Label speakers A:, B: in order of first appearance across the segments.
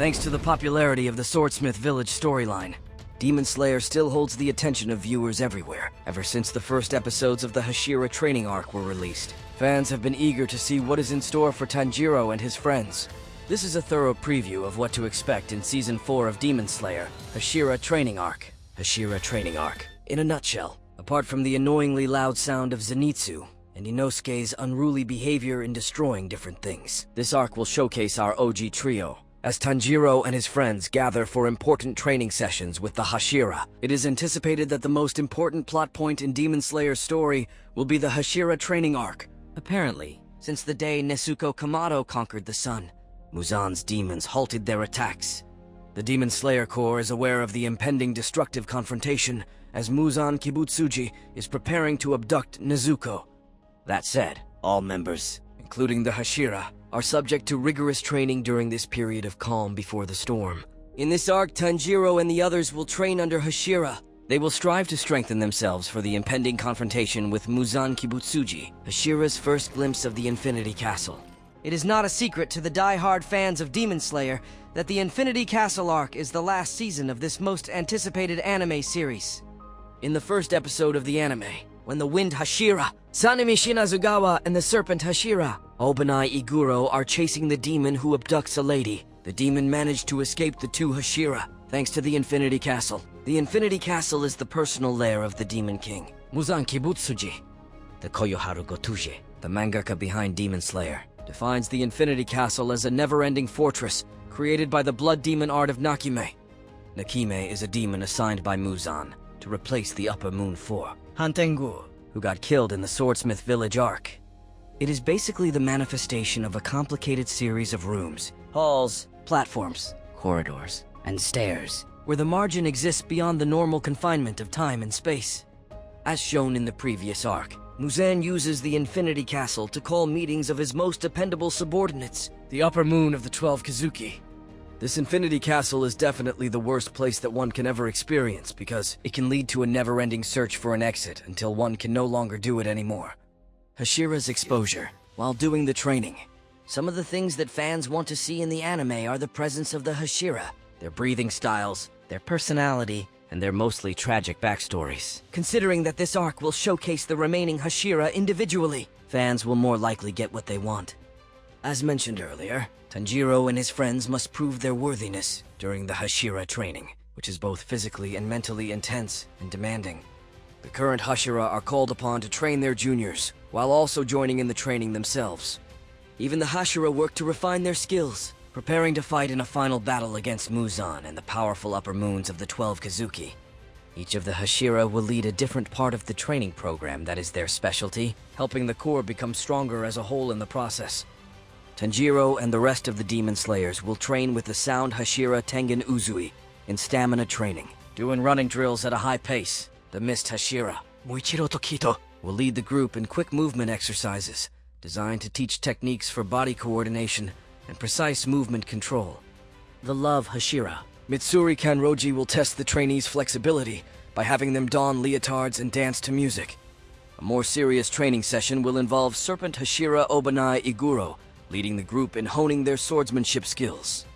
A: Thanks to the popularity of the Swordsmith Village storyline, Demon Slayer still holds the attention of viewers everywhere, ever since the first episodes of the Hashira Training Arc were released. Fans have been eager to see what is in store for Tanjiro and his friends. This is a thorough preview of what to expect in Season 4 of Demon Slayer, Hashira Training Arc. Hashira Training Arc. In a nutshell, apart from the annoyingly loud sound of Zenitsu, and Inosuke's unruly behavior in destroying different things, this arc will showcase our OG trio, as Tanjiro and his friends gather for important training sessions with the Hashira. It is anticipated that the most important plot point in Demon Slayer's story will be the Hashira Training Arc. Apparently, since the day Nezuko Kamado conquered the sun, Muzan's demons halted their attacks. The Demon Slayer Corps is aware of the impending destructive confrontation, as Muzan Kibutsuji is preparing to abduct Nezuko. That said, all members, including the Hashira, are subject to rigorous training during this period of calm before the storm. In this arc, Tanjiro and the others will train under Hashira. They will strive to strengthen themselves for the impending confrontation with Muzan Kibutsuji, Hashira's first glimpse of the Infinity Castle. It is not a secret to the die-hard fans of Demon Slayer that the Infinity Castle arc is the last season of this most anticipated anime series. In the first episode of the anime, when the Wind Hashira, Sanemi Shinazugawa, and the Serpent Hashira, Obanai Iguro, are chasing the demon who abducts a lady, the demon managed to escape the two Hashira, thanks to the Infinity Castle. The Infinity Castle is the personal lair of the Demon King, Muzan Kibutsuji. The Koyoharu Gotuji, the mangaka behind Demon Slayer, defines the Infinity Castle as a never-ending fortress created by the blood demon art of Nakime. Nakime is a demon assigned by Muzan to replace the Upper Moon 4, Hantengu, who got killed in the Swordsmith Village arc. It is basically the manifestation of a complicated series of rooms, halls, platforms, corridors, and stairs, where the margin exists beyond the normal confinement of time and space. As shown in the previous arc, Muzan uses the Infinity Castle to call meetings of his most dependable subordinates, the Upper Moon of the 12 Kazuki. This Infinity Castle is definitely the worst place that one can ever experience because it can lead to a never-ending search for an exit until one can no longer do it anymore. Hashira's exposure, while doing the training. Some of the things that fans want to see in the anime are the presence of the Hashira, their breathing styles, their personality, and their mostly tragic backstories. Considering that this arc will showcase the remaining Hashira individually, fans will more likely get what they want. As mentioned earlier, Tanjiro and his friends must prove their worthiness during the Hashira training, which is both physically and mentally intense and demanding. The current Hashira are called upon to train their juniors, while also joining in the training themselves. Even the Hashira work to refine their skills, preparing to fight in a final battle against Muzan and the powerful Upper Moons of the 12 Kazuki. Each of the Hashira will lead a different part of the training program that is their specialty, helping the Corps become stronger as a whole in the process. Tanjiro and the rest of the Demon Slayers will train with the Sound Hashira Tengen Uzui in stamina training, doing running drills at a high pace. The Mist Hashira, Muichiro Tokito, will lead the group in quick movement exercises, designed to teach techniques for body coordination and precise movement control. The Love Hashira, Mitsuri Kanroji, will test the trainees' flexibility by having them don leotards and dance to music. A more serious training session will involve Serpent Hashira Obanai Iguro, leading the group in honing their swordsmanship skills.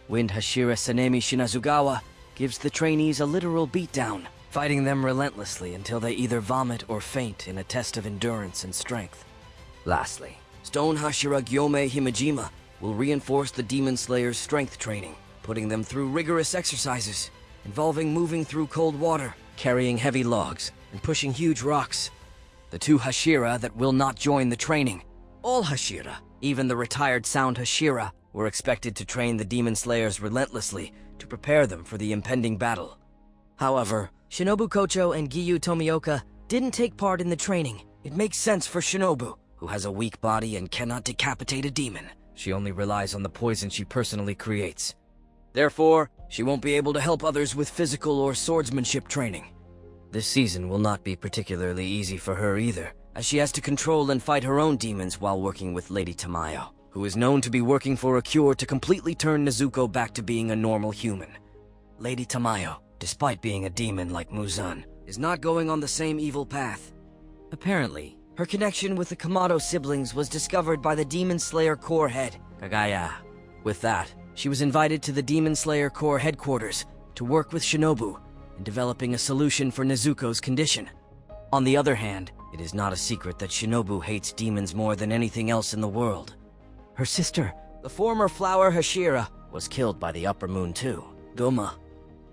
A: Wind Hashira Sanemi Shinazugawa gives the trainees a literal beatdown, fighting them relentlessly until they either vomit or faint in a test of endurance and strength. Lastly, Stone Hashira Gyome Himejima will reinforce the Demon Slayer's strength training, putting them through rigorous exercises involving moving through cold water, carrying heavy logs, and pushing huge rocks. The two Hashira that will not join the training, all Hashira, even the retired Sound Hashira, were expected to train the Demon Slayers relentlessly to prepare them for the impending battle. However, Shinobu Kocho and Giyu Tomioka didn't take part in the training. It makes sense for Shinobu, who has a weak body and cannot decapitate a demon. She only relies on the poison she personally creates. Therefore, she won't be able to help others with physical or swordsmanship training. This season will not be particularly easy for her either, as she has to control and fight her own demons while working with Lady Tamayo, who is known to be working for a cure to completely turn Nezuko back to being a normal human. Lady Tamayo, despite being a demon like Muzan, is not going on the same evil path. Apparently, her connection with the Kamado siblings was discovered by the Demon Slayer Corps head, Kagaya. With that, She was invited to the Demon Slayer Corps headquarters to work with Shinobu in developing a solution for Nezuko's condition. On the other hand, it is not a secret that Shinobu hates demons more than anything else in the world. Her sister, the former flower Hashira, was killed by the Upper Moon too, Goma.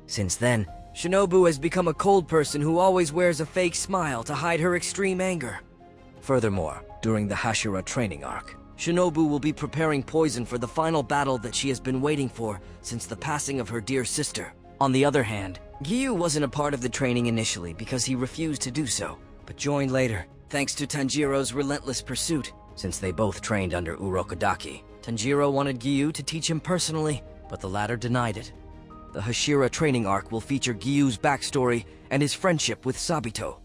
A: Since then, Shinobu has become a cold person who always wears a fake smile to hide her extreme anger. Furthermore, during the Hashira Training Arc, Shinobu will be preparing poison for the final battle that she has been waiting for since the passing of her dear sister. On the other hand, Giyu wasn't a part of the training initially because he refused to do so, but joined later, thanks to Tanjiro's relentless pursuit, since they both trained under Urokodaki. Tanjiro wanted Giyu to teach him personally, but the latter denied it. The Hashira Training Arc will feature Giyu's backstory and his friendship with Sabito.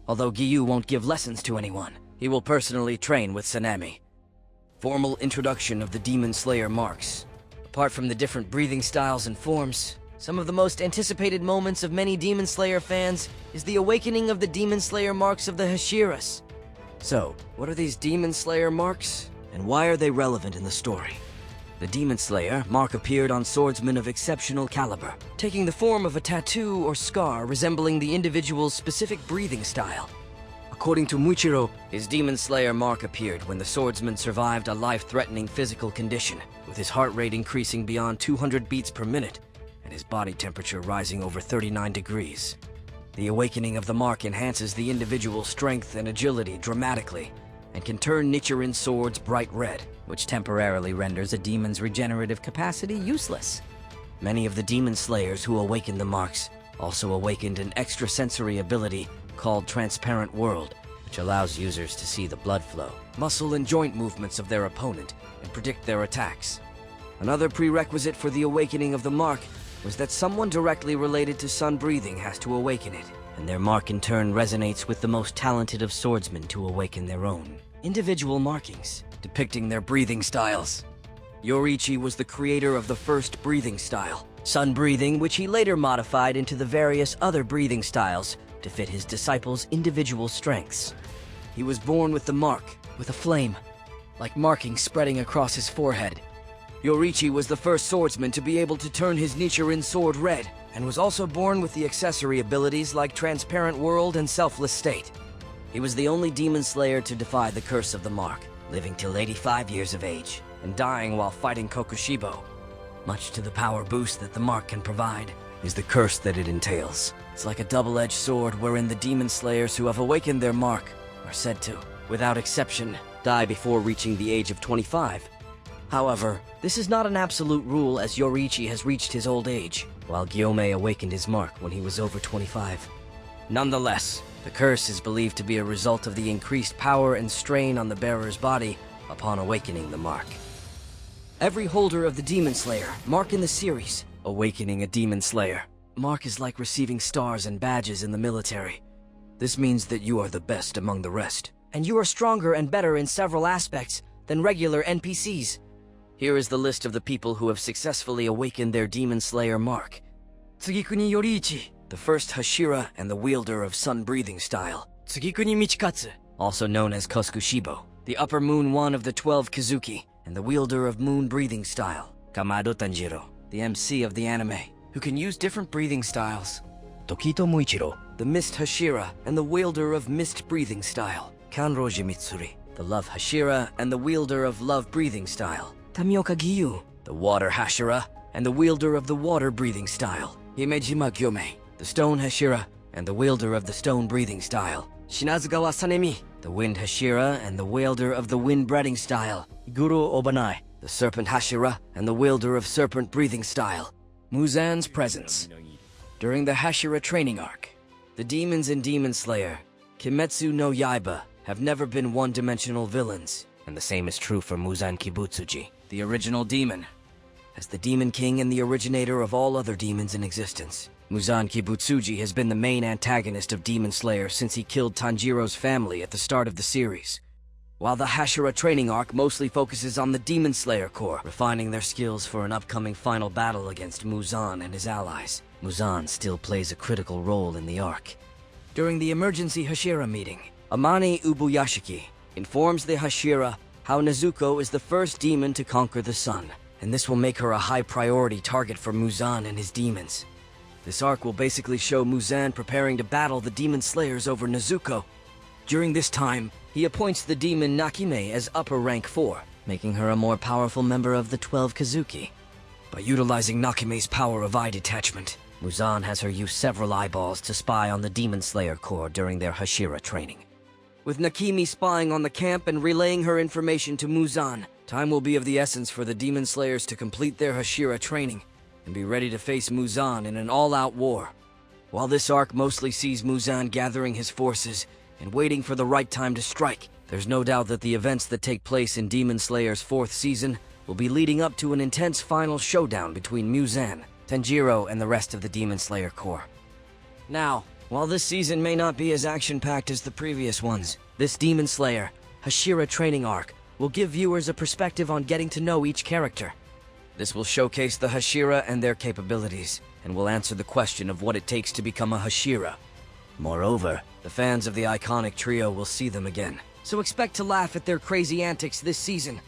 A: Although Giyu won't give lessons to anyone, he will personally train with Sanemi. Formal introduction of the Demon Slayer marks. Apart from the different breathing styles and forms, some of the most anticipated moments of many Demon Slayer fans is the awakening of the Demon Slayer marks of the Hashiras. So, what are these Demon Slayer marks, and why are they relevant in the story? The Demon Slayer mark appeared on swordsmen of exceptional caliber, taking the form of a tattoo or scar resembling the individual's specific breathing style. According to Muichiro, his Demon Slayer mark appeared when the swordsman survived a life-threatening physical condition, with his heart rate increasing beyond 200 beats per minute, and his body temperature rising over 39 degrees. The awakening of the mark enhances the individual's strength and agility dramatically, and can turn Nichiren's swords bright red, which temporarily renders a demon's regenerative capacity useless. Many of the Demon Slayers who awakened the marks also awakened an extrasensory ability called Transparent World, which allows users to see the blood flow, muscle and joint movements of their opponent, and predict their attacks. Another prerequisite for the awakening of the mark was that someone directly related to sun breathing has to awaken it, and their mark in turn resonates with the most talented of swordsmen to awaken their own individual markings, depicting their breathing styles. Yoriichi was the creator of the first breathing style, sun breathing, which he later modified into the various other breathing styles to fit his disciples' individual strengths. He was born with the mark, with a flame, like markings spreading across his forehead. Yoriichi was the first swordsman to be able to turn his Nichiren sword red, and was also born with the accessory abilities like Transparent World and Selfless State. He was the only Demon Slayer to defy the curse of the mark, living till 85 years of age, and dying while fighting Kokushibo. Much to the power boost that the mark can provide, is the curse that it entails. It's like a double-edged sword wherein the Demon Slayers who have awakened their mark are said to, without exception, die before reaching the age of 25. However, this is not an absolute rule, as Yoriichi has reached his old age, while Gyomei awakened his mark when he was over 25. Nonetheless, the curse is believed to be a result of the increased power and strain on the bearer's body upon awakening the mark. Every holder of the Demon Slayer mark in the series, awakening a Demon Slayer mark, is like receiving stars and badges in the military. This means that you are the best among the rest, and you are stronger and better in several aspects than regular NPCs. Here is the list of the people who have successfully awakened their Demon Slayer mark. Tsugikuni Yoriichi, the first Hashira and the wielder of Sun Breathing Style. Tsugikuni Michikatsu, also known as Kokushibo, the Upper Moon one of the 12 Kizuki, and the wielder of Moon Breathing Style. Kamado Tanjiro, the MC of the anime, who can use different breathing styles. Tokito Muichiro, the Mist Hashira and the wielder of Mist Breathing Style. Kanroji Mitsuri, the Love Hashira and the wielder of Love Breathing Style. Tamioka Giyu, the Water Hashira and the wielder of the Water Breathing Style. Himejima Gyomei, the Stone Hashira and the wielder of the Stone Breathing Style. Shinazugawa Sanemi, the Wind Hashira and the wielder of the Wind Breathing Style. Guru Obanai, the Serpent Hashira and the wielder of Serpent Breathing Style. Muzan's presence. During the Hashira Training Arc, the demons in Demon Slayer, Kimetsu no Yaiba, have never been one-dimensional villains, and the same is true for Muzan Kibutsuji, the original demon. As the Demon King and the originator of all other demons in existence, Muzan Kibutsuji has been the main antagonist of Demon Slayer since he killed Tanjiro's family at the start of the series. While the Hashira Training Arc mostly focuses on the Demon Slayer Corps, refining their skills for an upcoming final battle against Muzan and his allies, Muzan still plays a critical role in the arc. During the emergency Hashira meeting, Amane Ubuyashiki informs the Hashira how Nezuko is the first demon to conquer the sun. and this will make her a high-priority target for Muzan and his demons. This arc will basically show Muzan preparing to battle the Demon Slayers over Nezuko. During this time, he appoints the demon Nakime as upper rank 4, making her a more powerful member of the 12 Kazuki. By utilizing Nakime's power of eye detachment, Muzan has her use several eyeballs to spy on the Demon Slayer Corps during their Hashira training. With Nakimi spying on the camp and relaying her information to Muzan, time will be of the essence for the Demon Slayers to complete their Hashira training and be ready to face Muzan in an all-out war. While this arc mostly sees Muzan gathering his forces and waiting for the right time to strike, there's no doubt that the events that take place in Demon Slayer's 4th season will be leading up to an intense final showdown between Muzan, Tanjiro, and the rest of the Demon Slayer Corps. Now, while this season may not be as action-packed as the previous ones, this Demon Slayer, Hashira Training Arc, will give viewers a perspective on getting to know each character. This will showcase the Hashira and their capabilities, and will answer the question of what it takes to become a Hashira. Moreover, the fans of the iconic trio will see them again, so expect to laugh at their crazy antics this season.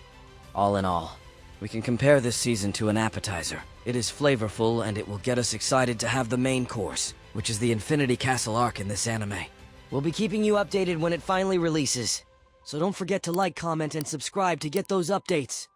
A: All in all, we can compare this season to an appetizer. It is flavorful, and it will get us excited to have the main course, which is the Infinity Castle arc in this anime. We'll be keeping you updated when it finally releases, so don't forget to like, comment, and subscribe to get those updates.